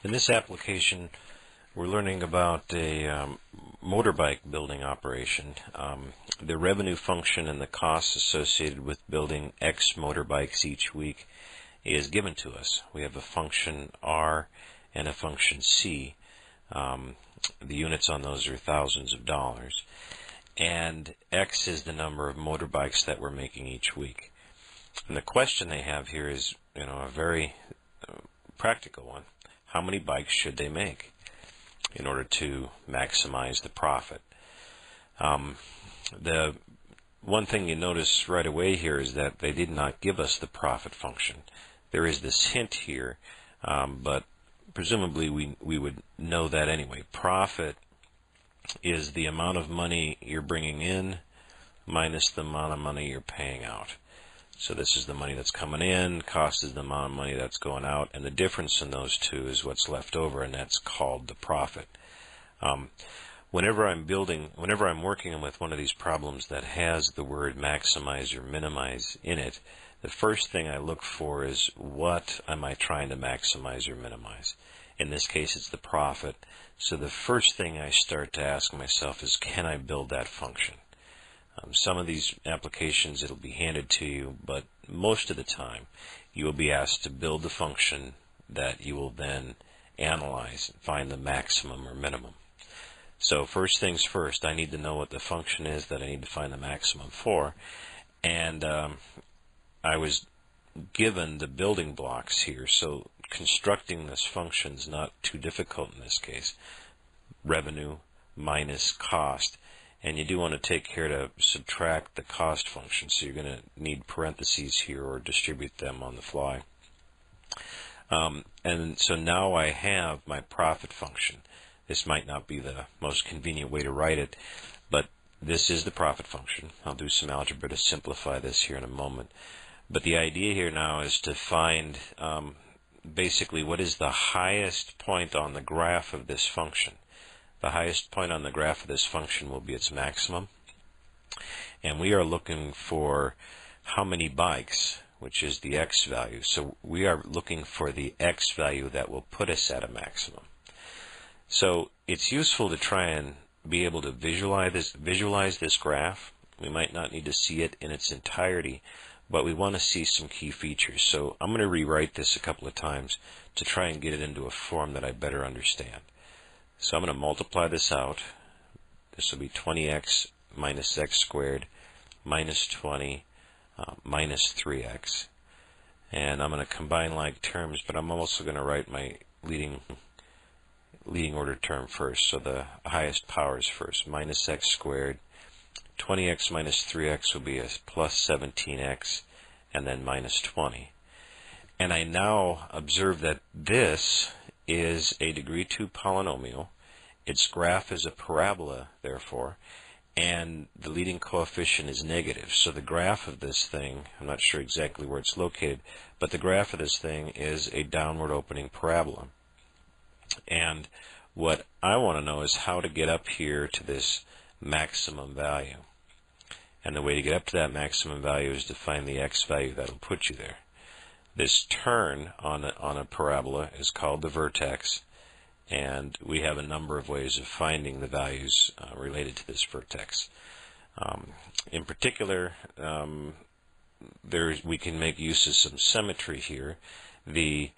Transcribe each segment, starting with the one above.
In this application, we're learning about a motorbike building operation. The revenue function and the costs associated with building X motorbikes each week is given to us. We have a function R and a function C. The units on those are thousands of dollars. And X is the number of motorbikes that we're making each week. And the question they have here is, a very practical one. How many bikes should they make in order to maximize the profit? The one thing you notice right away here is that they did not give us the profit function. There is this hint here, but presumably we would know that anyway. Profit is the amount of money you're bringing in minus the amount of money you're paying out. So this is the money that's coming in, cost is the amount of money that's going out, and the difference in those two is what's left over, and that's called the profit. Whenever I'm working with one of these problems that has the word maximize or minimize in it, the first thing I look for is what am I trying to maximize or minimize. In this case, it's the profit. So the first thing I start to ask myself is, can I build that function? Some of these applications it'll be handed to you, but most of the time you will be asked to build the function that you will then analyze and find the maximum or minimum. So first things first, I need to know what the function is that I need to find the maximum for. And I was given the building blocks here, so constructing this function is not too difficult in this case. Revenue minus cost. And you do want to take care to subtract the cost function, so you're going to need parentheses here or distribute them on the fly. And so now I have my profit function. This might not be the most convenient way to write it, but this is the profit function. I'll do some algebra to simplify this here in a moment. But the idea here now is to find basically what is the highest point on the graph of this function. The highest point on the graph of this function will be its maximum. And we are looking for how many bikes, which is the X value. So we are looking for the X value that will put us at a maximum. So it's useful to try and be able to visualize this graph. We might not need to see it in its entirety, but we want to see some key features. So I'm going to rewrite this a couple of times to try and get it into a form that I better understand. So I'm going to multiply this out. This will be 20x minus x squared minus 20 minus 3x. And I'm going to combine like terms, but I'm also going to write my leading order term first. So the highest powers first. Minus x squared. 20x minus 3x will be a plus 17x, and then minus 20. And I now observe that this is a degree 2 polynomial. Its graph is a parabola, therefore, and the leading coefficient is negative. So the graph of this thing, I'm not sure exactly where it's located, but the graph of this thing is a downward opening parabola. And what I want to know is how to get up here to this maximum value. And the way to get up to that maximum value is to find the x value that will put you there. This turn on a parabola is called the vertex, and we have a number of ways of finding the values related to this vertex. In particular, we can make use of some symmetry here. The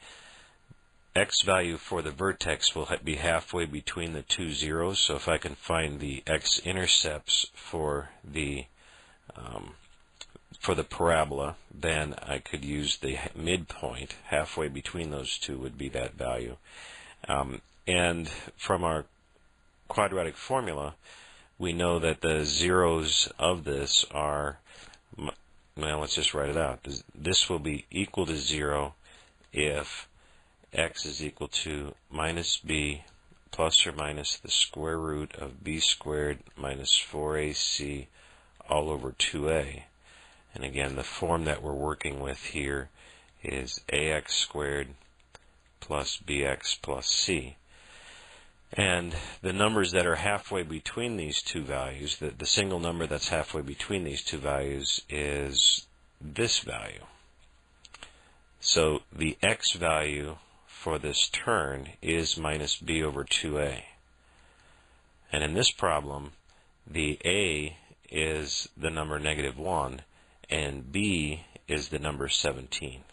x value for the vertex will be halfway between the two zeros, so if I can find the x-intercepts for the parabola, then I could use the midpoint. Halfway between those two would be that value. And from our quadratic formula, we know that the zeros of this are, well, let's just write it out. This will be equal to 0 if x is equal to minus b plus or minus the square root of b squared minus 4ac all over 2a. And again, the form that we're working with here is ax squared plus bx plus c. And the numbers that are halfway between these two values, the single number that's halfway between these two values is this value. So the x value for this turn is minus b over 2a. And in this problem, the a is the number -1 and b is the number 17.